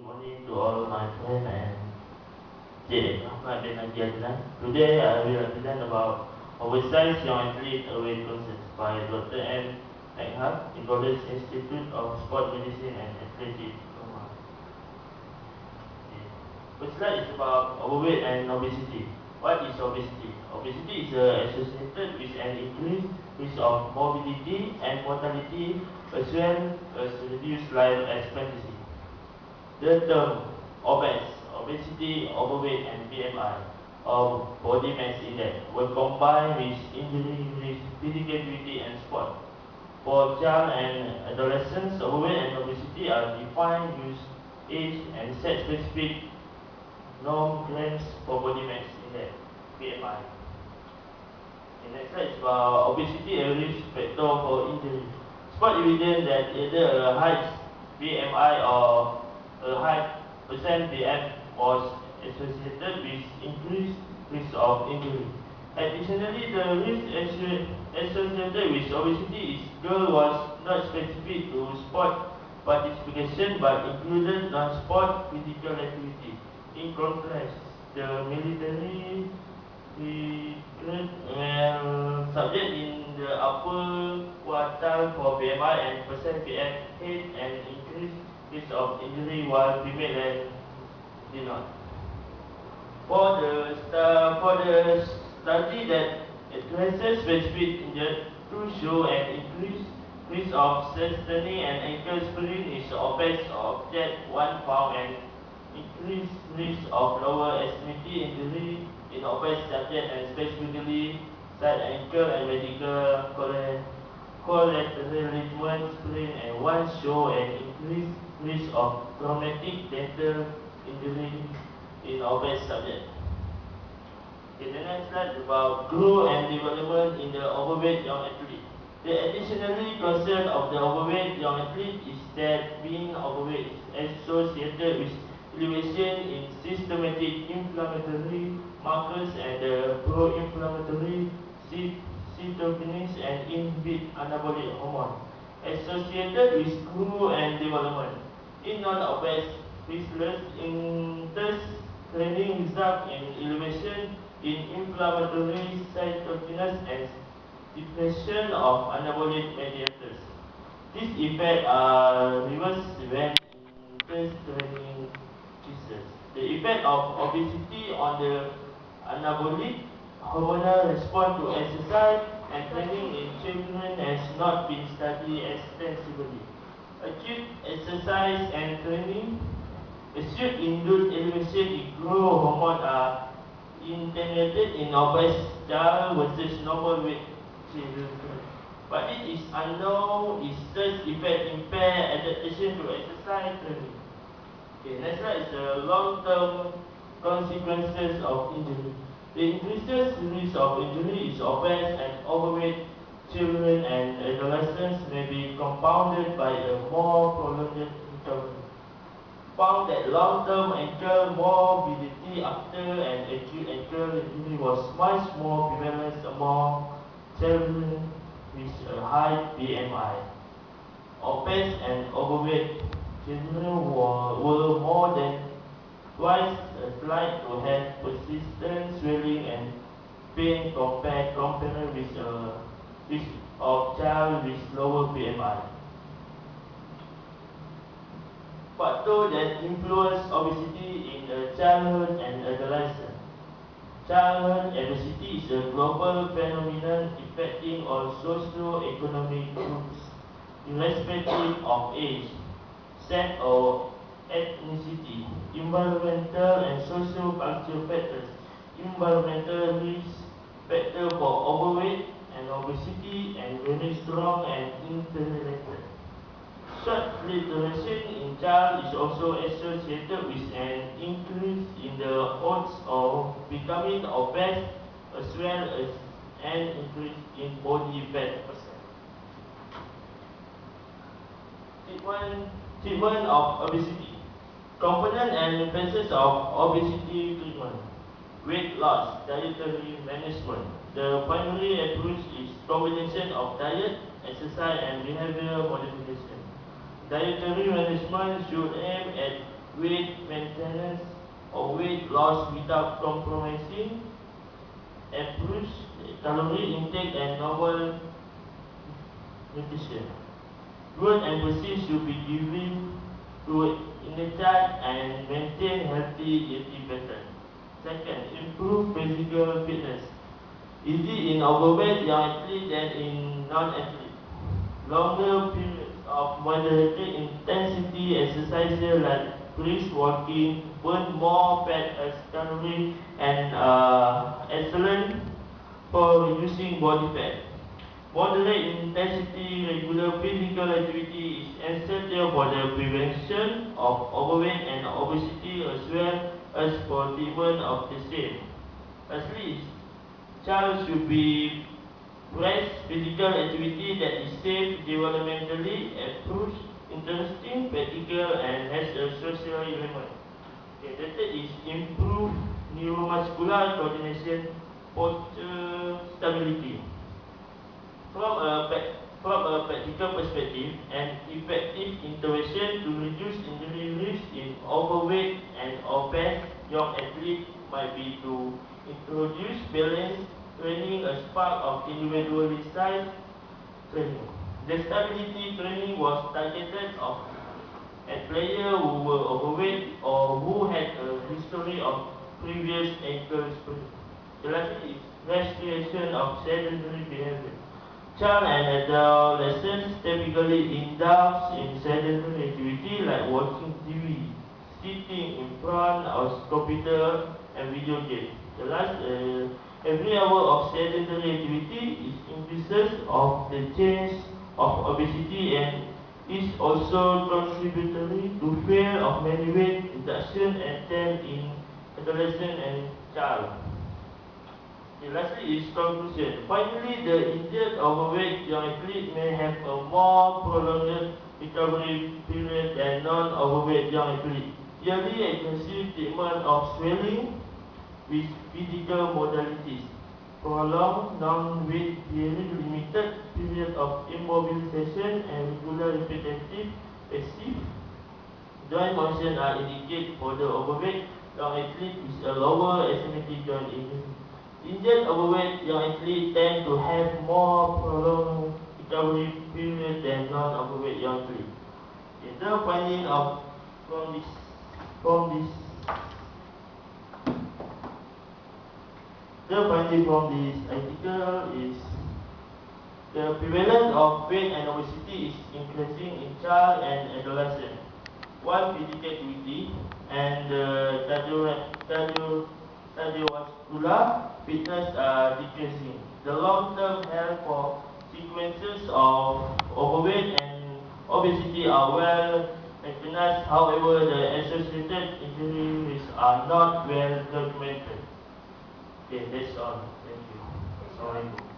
Good morning to all my friends and Cik Ahmad bin Haji Adnan. Today I will present about Oversized Young Athlete Away Concerns by Dr. M. Eckhart in College Institute of Sport Medicine and Athletic Diploma. Okay. First slide is about overweight and obesity. What is obesity? Obesity is associated with an increased risk of morbidity and mortality as well as reduced life expectancy. The term obesity, overweight, and BMI, or body mass index, were combined with injury risk, physical activity, and sport. For child and adolescents, overweight and obesity are defined with age and sex-specific norm claims for body mass index (BMI). The next slide is about obesity a risk factor for injury. Spot evidence that either a high BMI or a high percent BM was associated with increased risk of injury. Additionally, the risk associated with obesity is girl was not specific to sport participation but included non-sport physical activity. In contrast, the military recruit subject in the upper quartile for BMI and percent BM had an increased risk of injury while female did not. For the study that addresses specific injury to show an increased risk of sustaining an ankle sprain is obese object 1 pound and increased risk of lower extremity injury in obese subject and specifically side ankle and medical collateral ligament sprain and one show an increased risk of traumatic dental injury in obese subject. Okay, the next slide is about growth and development in the overweight young athlete. The additionally concern of the overweight young athlete is that being overweight is associated with elevation in systematic inflammatory markers and the pro-inflammatory cytokines and inhibit anabolic hormone associated with growth and development. In non-obese wrestlers, intense training results in elevation in inflammatory cytokines and depletion of anabolic mediators. These effects are reversed when intense training ceases. The effect of obesity on the anabolic hormonal response to exercise and training in children has not been studied extensively. Acute exercise and training should induce elevation in growth hormone are intended in obese child versus normal weight children. But it is unknown if such effect impair adaptation to exercise training. Okay, next slide is the long-term consequences of injury. The increased risk of injury is obese and overweight children and adolescents may be compounded by a more prolonged recovery. Found that long-term ankle mobility after an acute ankle injury was much more prevalent among children with a high BMI. Obese and overweight children were more than twice as likely to have persistent swelling and pain compared with a risk of child with lower BMI. Factors that influence obesity in the childhood and adolescence. Childhood obesity is a global phenomenon affecting all socio-economic groups, irrespective of age, sex or ethnicity, environmental and socio-cultural factors. Environmental risk factor for overweight and obesity and very strong and interrelated. Short duration in child is also associated with an increase in the odds of becoming obese as well as an increase in body fat percent. Treatment of obesity. Component and phases of obesity treatment. Weight loss, dietary management. The primary approach is combination of diet, exercise and behavioral modification. Dietary management should aim at weight maintenance or weight loss without compromising approach calorie intake and normal nutrition. Good emphasis should be given to initiate and maintain healthy eating pattern. Second, improve physical fitness. Easy in overweight young athlete than in non-athlete. Longer periods of moderate intensity exercises like brisk walking burn more fat as calorie and excellent for reducing body fat. Moderate intensity regular physical activity is essential for the prevention of overweight and obesity as well as for treatment of the same. Lastly, child should be praised physical activity that is safe, developmentally approved, interesting, practical, and has a social element. Okay, the third is improve neuromuscular coordination, posture stability. From a practical perspective, an effective intervention to reduce injury risk in overweight and obese young athletes might be to introduce balance training as part of individualized training. The stability training was targeted at players who were overweight or who had a history of previous ankle sprain. The last is restoration of sedentary behavior. Child and adolescents typically indulge in sedentary activity like watching TV, sitting in front of computer and video games. The last, every hour of sedentary activity is increases of the chance of obesity and is also contributory to fear of many weight reduction attempt in adolescent and child. Okay, lastly is conclusion. Finally, the injured overweight young athlete may have a more prolonged recovery period than non-overweight young athlete. Yearly aggressive treatment of swelling with physical modalities. Prolonged non-weight period, limited period of immobilization and regular repetitive passive joint motion are indicated for the overweight young athlete with a lower asymmetric joint injury. Injured overweight young athletes tend to have more prolonged recovery period than non-overweight young athletes. Okay, the finding of from this the finding from this article is the prevalence of weight and obesity is increasing in child and adolescent. While physical activity and cardiovascular fitness are decreasing. The long-term health consequences of overweight and obesity are well recognized. However, the associated injury risks are not well documented. Okay, that's all. Thank you. Assalamualaikum.